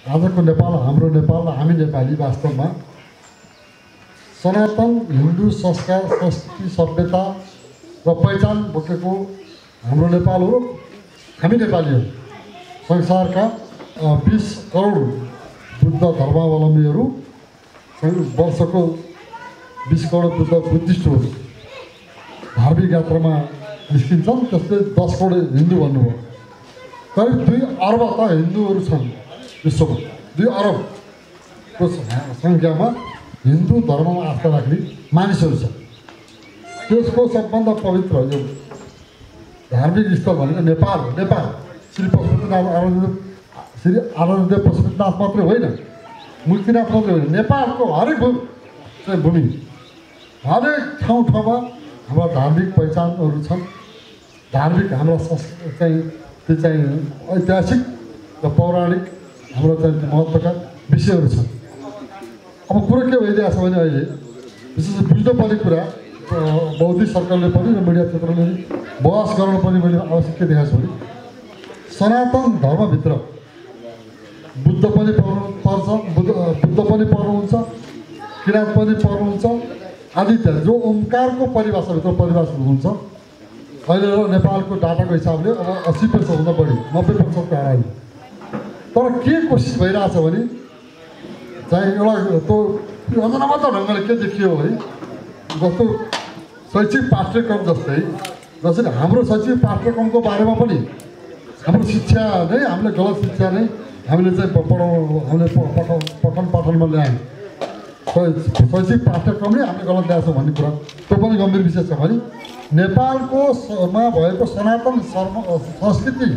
आजको नेपाल हाम्रो नेपाल हामी नेपाली वास्तवमा सनातन हिन्दू संस्कार संस्कृति सभ्यता र पहिचान बोकेको हाम्रो नेपाल हो। हामी नेपाली हो। संसारका 20 करोड बुद्ध धर्मावलम्बीहरू वर्षको 20 करोड बुद्धिस्टहरू धार्मिक यात्रामा निस्किन्छन्। त्यसले 10 करोड हिन्दू भन्नुभयो। करिब 2 अर्ब त हिन्दूहरू छन् विश्वमा। 2 अरबको सङ्ख्यामा हिन्दू धर्ममा आस्था राख्ने मानिसहरू छन्। त्यसको सबभन्दा पवित्र यो धार्मिक स्थल भनेको नेपाल हो। नेपाल श्री आराध्यदेव पशुपतिनाथ मात्रै होइन, मुक्तिनाथ मात्रै होइन, नेपालको हरेक भूमि हरेक ठाउँमा हाम्रा धार्मिक पहिचानहरू छन्। धार्मिक हाम्रा त्यो चाहिँ ऐतिहासिक र पौराणिक हाम्रो चाहिँ महत्त्वका विषयहरू छन्। अब कुरो के भइदिएको छ भने अहिले विशेष बुझ्नुपर्ने कुरा बौद्धिक सर्कलले पनि र मिडिया क्षेत्रले बहस गर्न पनि मैले आवश्यक के देखाएको छु भने सनातन धर्मभित्र बुद्ध पनि पर्छ, बुद्ध पनि पर्नुहुन्छ, किराँत पनि पर्नुहुन्छ आदि इत्यादि जो ओमकारको परिभाषाभित्र परिभाषित हुन्छ। अहिले नेपालको डाटाको हिसाबले अब 80% भन्दा बढी 90% हरायो। तर के कोसिस भइरहेछ भने चाहिँ एउटा त्यो योजनाबद्ध ढङ्गले के देखियो भने जस्तो शैक्षिक पाठ्यक्रम जसरी हाम्रो शैक्षिक पाठ्यक्रमको बारेमा पनि हाम्रो शिक्षा नै हामीले गलत शिक्षा नै हामीले चाहिँ हामीले पठन पाठनमा ल्यायौँ। शैक्षिक पाठ्यक्रम नै हामीले गलत ल्याएको छौँ भन्ने कुरा त्यो पनि गम्भीर विषय छ भने नेपालकोमा भएको सनातन संस्कृति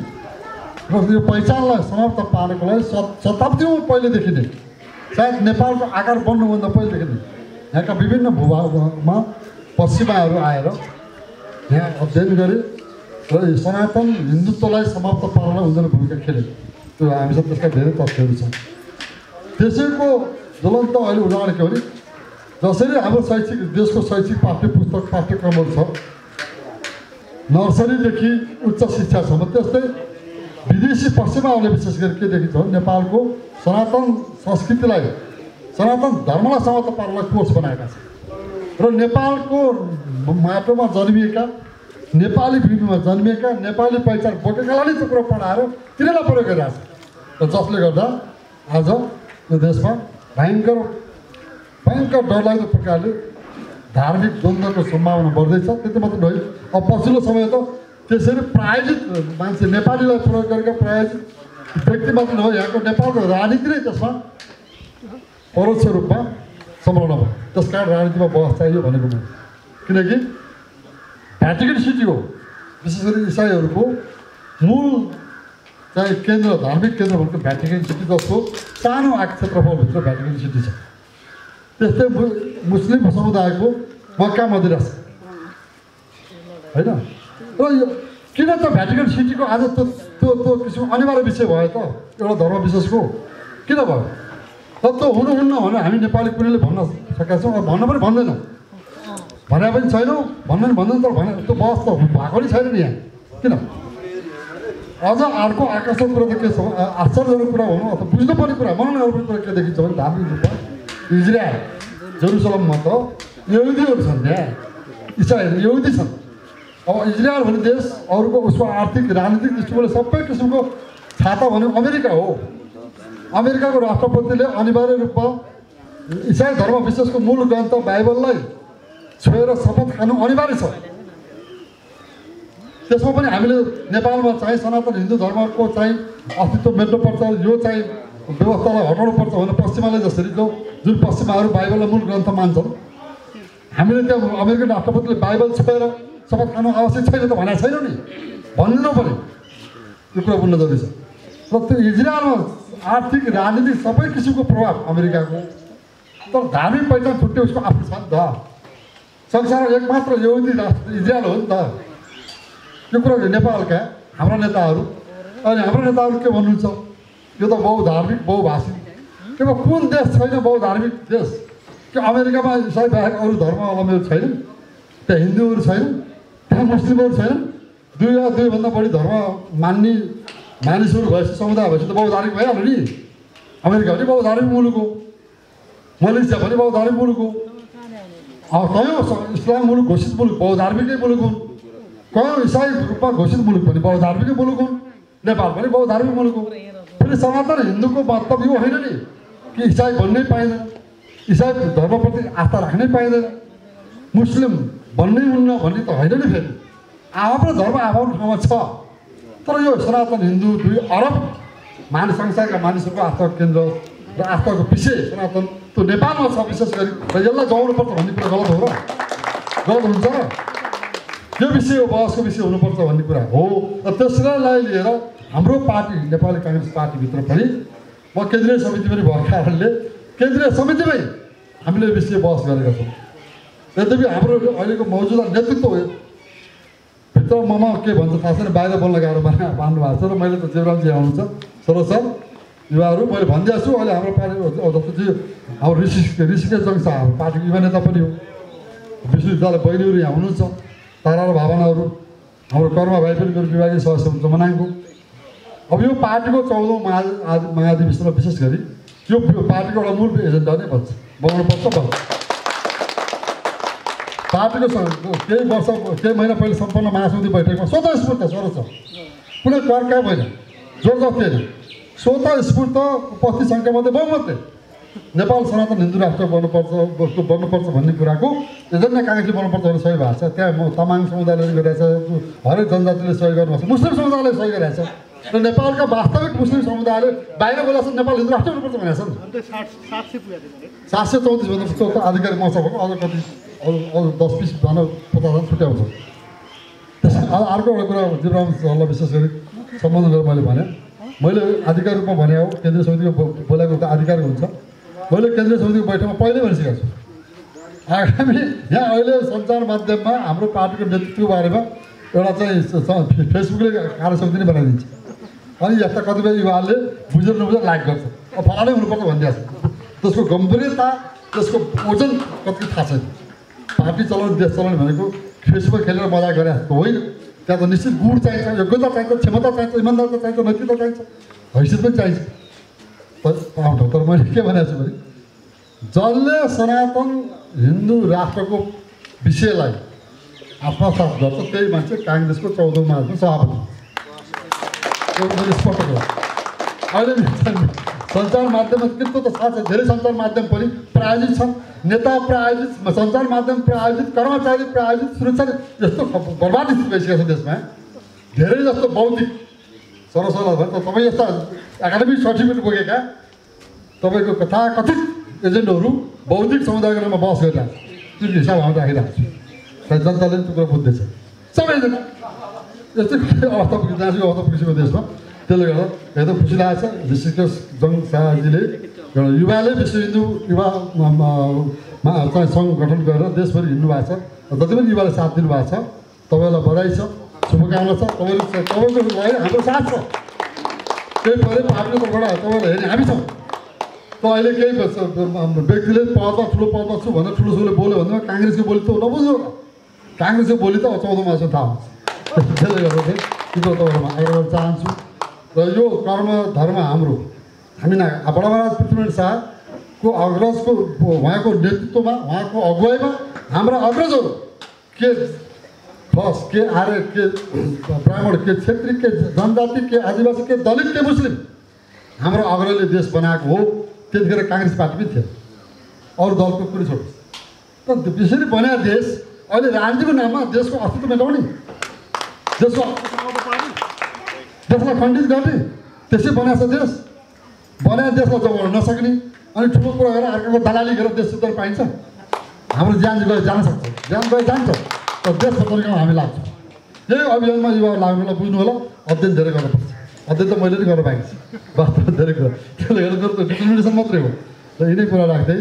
र यो पहिचानलाई समाप्त पार्नको लागि शताब्दीौँ पहिलेदेखि नै सायद नेपालको आकार बन्नुभन्दा पहिलेदेखि नै यहाँका विभिन्न भूभागमा पश्चिमाहरू आएर यहाँ अध्ययन गरे र सनातन हिन्दुत्वलाई समाप्त पार्नलाई उनीहरूले भूमिका खेले। त्यो हामीसँग त्यसका धेरै तथ्यहरू छन्। त्यसैको ज्वलन्त अहिले उदाहरण के भने जसरी हाम्रो देशको शैक्षिक पाठ्यक्रमहरू छ नर्सरीदेखि उच्च शिक्षासम्म, त्यस्तै विदेशी पश्चिमाहरूले विशेष गरी के देखिन्छ भने नेपालको सनातन संस्कृतिलाई सनातन धर्मलाई समाप्त पार्नलाई कोर्स बनाएका छन् र नेपालको माटोमा जन्मिएका नेपाली भूमिमा जन्मिएका नेपाली पहिचान बोकेकालाई नै त्यो कुरो पढाएर तिनीहरूलाई प्रयोग गरिरहेको छ र जसले गर्दा आज यो देशमा भयङ्कर डरलाग्दो प्रकारले धार्मिक द्वन्द्वको सम्भावना बढ्दैछ। त्यति मात्र नभई अब पछिल्लो समय त त्यसरी प्रायोजित मान्छे नेपालीलाई प्रयोग गरेका प्रायोजित व्यक्ति मात्र नभई यहाँको नेपालको राजनीति नै त्यसमा परोक्ष रूपमा संलग्न भयो। त्यस कारण राजनीतिमा बहस चाहियो भनेको म, किनकि भ्याटिकन सिटी हो विशेष गरी इसाईहरूको मूल चाहिँ केन्द्र धार्मिक केन्द्र भनेको भ्याटिकन सिटी जसको सानो क्षेत्रफलभित्र भ्याटिकन सिटी छ। त्यस्तै मुस्लिम समुदायको मक्का मदिना छ होइन। र यो किन त भ्याटिकन सिटीको आज त्यो किसिमको अनिवार्य विषय भयो त एउटा धर्म विशेषको किन भयो त? त्यो हुनुहुन्न भने हामी नेपाली कुनैले भन्न सकेका छौँ, भन्न पनि भन्दैनौँ, भने पनि छैनौँ, भन्दैन तर भने त्यो बहस त भएको नै छैन नि यहाँ। किन अझ अर्को आकर्षक कुरा त के छ, आश्चर्यजनक कुरा भनौँ अथवा बुझ्नुपर्ने कुरा मनन गर्नुपर्ने कुरा के देखिन्छ भने धार्मिक रूपमा इजरायल जेरुसलममा त यहुदीहरू छन्, त्यहाँ इसाईहरू यहुदी छन्। अब इजरायल भन्ने देश अरूको उसको आर्थिक राजनीतिक दृष्टिकोणले सबै किसिमको छाता भन्यो अमेरिका हो। अमेरिकाको राष्ट्रपतिले अनिवार्य रूपमा इसाई धर्म विशेषको मूल ग्रन्थ बाइबललाई छोएर शपथ खानु अनिवार्य छ। त्यसमा पनि हामीले नेपालमा चाहिँ सनातन हिन्दू धर्मको चाहिँ अस्तित्व मेट्नुपर्छ, यो चाहिँ व्यवस्थालाई हटाउनुपर्छ भने पश्चिमाले जसरी जुन पश्चिमाहरू बाइबललाई मूल ग्रन्थ मान्छन्, हामीले त्यहाँ अमेरिकन राष्ट्रपतिले बाइबल छोएर शपथ खानु आवश्यक छैन त भनेको छैन नि, भन्नु पनि यो कुरा बुझ्न जरुरी छ। र त्यो इजरायलमा आर्थिक राजनीतिक सबै किसिमको प्रभाव अमेरिकाको, तर धार्मिक पहिचान छुट्टै उसको आफ्नो छ नि त। संसारमा एकमात्र यहुदी राष्ट्र इजरायल हो नि त। यो कुरा नेपालका हाम्रा नेताहरू अनि हाम्रो नेताहरू के भन्नुहुन्छ, यो त बहुधार्मिक बहुभाषिक के कुन देश छैन बहुधार्मिक देश? कि अमेरिकामा इसाई बाहेक अरू धर्मावलम्बीहरू छैनन्, त्यहाँ हिन्दूहरू छैनन्, त्यहाँ मुस्लिमहरू छैनन्, 2 या 2 भन्दा बढी धर्म मान्ने मानिसहरू भएपछि समुदाय भएपछि त बहुधार्मिक भइहाल्यो नि। अमेरिका पनि बहुधार्मिक मुलुक हो, मलेसिया पनि बहुधार्मिक मुलुक हो, कयौँ इस्लाम मुलुक घोषित मुलुक बहुधार्मिकै मुलुक हुन्, कयौँ इसाई रूपमा घोषित मुलुक पनि बहुधार्मिकै मुलुक हुन्, नेपाल पनि बहुधार्मिक मुलुक हो। फेरि सनातन हिन्दूको मतलब यो होइन नि कि इसाई बन्नै पाइँदैन, इसाई धर्मप्रति आस्था राख्नै पाइँदैन, मुस्लिम बन्नै हुन्न भन्ने त होइन नि। फेरि आफ्नो धर्म आफ्नो ठाउँमा छ, तर यो सनातन हिन्दू 2 अरब मानिस संसारका मानिसहरूको आस्थाको केन्द्र र आस्थाको विषय सनातन त्यो नेपालमा छ विशेष गरी, र यसलाई जोड्नुपर्छ भन्ने कुरा गलत हो र? गलत हुन्छ र? यो विषय हो, बहसको विषय हुनुपर्छ भन्ने कुरा हो। र त्यसलाई लिएर हाम्रो पार्टी नेपाली काङ्ग्रेस पार्टीभित्र पनि म केन्द्रीय समिति पनि भएको कारणले केन्द्रीय समितिमै हामीले विषय बहस गरेका छौँ। यद्यपि हाम्रो अहिलेको मौजुदा नेतृत्व भित्र ममा के भन्छ थाहा छैन, बाहिर बोल्न गाह्रो मान्नु भएको छ। र मैले त जीवरामजी आउनुहुन्छ सरोज सर युवाहरू मैले भनिदिएको छु। अहिले हाम्रो पार्टी जस्तो हाम्रो ऋषिकेश जङ छ, हाम्रो पार्टीको युवा नेता पनि हो, विश्वविद्यालय बहिनीहरू यहाँ हुनुहुन्छ, तारा र भावनाहरू, हाम्रो कर्मा भाइ पनि मेरो विभागीय सदस्य हुन्छ मनाङको। अब यो पार्टीको 14औं महाधिवेशनमा विशेष गरी यो पार्टीको एउटा मूल एजेन्डा नै भन्छ बनाउनुपर्छ भन्छ। पार्टीको केही महिना पहिले सम्पन्न महासमिति बैठकमा स्वतः स्फूर्त सरोज छ, कुनै कर्का होइन, जोरजस्ती होइन, स्वतः स्फूर्त उपस्थित सङ्ख्यामध्ये बहुमतले नेपाल सनातन हिन्दू राष्ट्र बन्नुपर्छ भन्ने कुराको एजेन्डा काङ्ग्रेसले बनाउनुपर्छ भने सही भएको छ। त्यहाँ तामाङ समुदायले गरिरहेछ, हरेक जनजातिले सहयोग गर्नुपर्छ, मुस्लिम समुदायले सहयोग गरिरहेछ, र नेपालका वास्तविक मुस्लिम समुदायले बाहिर बोलाएको छ नेपाल हिन्दू राष्ट्र हुनुपर्छ भनेको छ नि। 734 भन्दा त आधिकारिक मर्चा भएको, अझ कति अरू 10-20 भन 50 छुट्याउँछ। त्यस अर्को एउटा कुरा जीवराम सरलाई विशेष गरी सम्बोधन गरेर मैले आधिकारिक रूपमा भने हो, केन्द्रीय समितिको बोलाएको त आधिकारिक हुन्छ। मैले केन्द्रीय समितिको बैठकमा पहिल्यै भनिसकेको छु, आगामी यहाँ अहिले सञ्चार माध्यममा हाम्रो पार्टीको नेतृत्वको बारेमा एउटा चाहिँ फेसबुकले कार्य समिति नै बनाइदिन्छ, अनि यस्ता कतिपय युवाहरूले बुझेर नबुझेर लाइक गर्छ, अब फलानै हुनुपर्छ भनिदिएको छ। त्यसको गम्भीरता, त्यसको ओजन कति थाहा छैन। पार्टी चलाउने देश चलाउने भनेको फेसबुक खेलेर मजा गरे जस्तो होइन। त्यहाँ त निश्चित गुण चाहिन्छ, योग्यता चाहिन्छ, क्षमता चाहिन्छ, इमान्दारता चाहिन्छ, नैतिकता चाहिन्छ, हैसियत पनि चाहिन्छ। तर मैले के भनेको छु भने जसले सनातन हिन्दू राष्ट्रको विषयलाई आत्मसात गर्छ त्यही मान्छे काङ्ग्रेसको 14औं महासमितिको सभापति। स्पष्ट कुरा अहिले सञ्चार माध्यममा किन त साथ छ, धेरै सञ्चार माध्यम पनि प्रायोजित छन्, नेता प्रायोजित, सञ्चार माध्यम प्रायोजित, कर्मचारी प्रायोजित, सुरक्षा यस्तो बर्बाद स्थिति भइसकेको छ देशमा। धेरै जस्तो बौद्धिक सरसल्लाह भयो तपाईँ यस्ता एकाडेमिक सर्टिफिकेट बोकेका तपाईँको कथाकथित एजेन्टहरू बौद्धिक समुदायको नाममा बहस गरिरहेको छ, त्यो हिसाब हामी राखिरहेको छु। सायद जनताले पनि त्यो कुरा बुझ्दैछ, सबैजना यस्तै अवस्था पुगेको दार्जिलिङ अवस्था पुगिसकेको देशमा। त्यसले गर्दा एकदम खुसी लागेको छ ऋषिकेश जङ शाहजीले एउटा युवाले विश्व हिन्दू युवा चाहिँ सङ्घ गठन गरेर देशभरि हिँड्नु भएको छ, जति पनि युवाले साथ दिनुभएको छ तपाईँलाई बधाई छ, शुभकामना छ। तपाईँको लागि हाम्रो साथ छ, केही पऱ्यो पार्टीको तर्फबाट तपाईँलाई हेर्ने हामी छौँ। त अहिले केही व्यक्तिले पदमा ठुलो पदमा छु भनेर ठुलोले बोल्यो भने काङ्ग्रेसको बोली त नबुझ्नु, काङ्ग्रेसको बोली त 14औं मासमा थाहा हुन्छ। त्यसले गर्दा चाहिँ त्यो तपाईँहरूमा आग्रह चाहन्छु। र यो कर्म धर्म हाम्रो हामी बडामहाराज पृथ्वीनारायण शाहको अग्रजको उहाँको नेतृत्वमा उहाँको अगुवाईमा हाम्रा अग्रजहरू के खस के आर्य के ब्राह्मण के क्षेत्री के जनजाति के आदिवासी के दलित के मुस्लिम हाम्रो अग्रजले देश बनाएको हो। त्यतिखेर काङ्ग्रेस पार्टी पनि थियो, अरू दलको कुनै छोड्छ। त त्यसरी बनाएको देश अहिले राजनीतिको नाममा देशको अस्तित्व मेटाउने, देशलाई खण्डित गर्ने, त्यसै बनाएको देश बनाएको देशलाई जोगाउन नसक्ने, अनि ठुलो कुरा गरेर अर्काको दलाली गरेर देश सुधार पाइन्छ। हाम्रो ज्यान गएर जान सक्छ, ज्यान गएर जान्छ, तर देश बचाउनेमा हामी लाग्छौँ। यही अभियानमा युवा लाग्नुलाई बुझ्नु होला, अध्ययन धेरै गर्नुपर्छ। अध्ययन त मैले पनि गर्न पाइन्छ वास्तवमा धेरै कुरा, त्यसले गर्दा डिटर्मिनेसन मात्रै हो। र यिनै कुरा राख्दै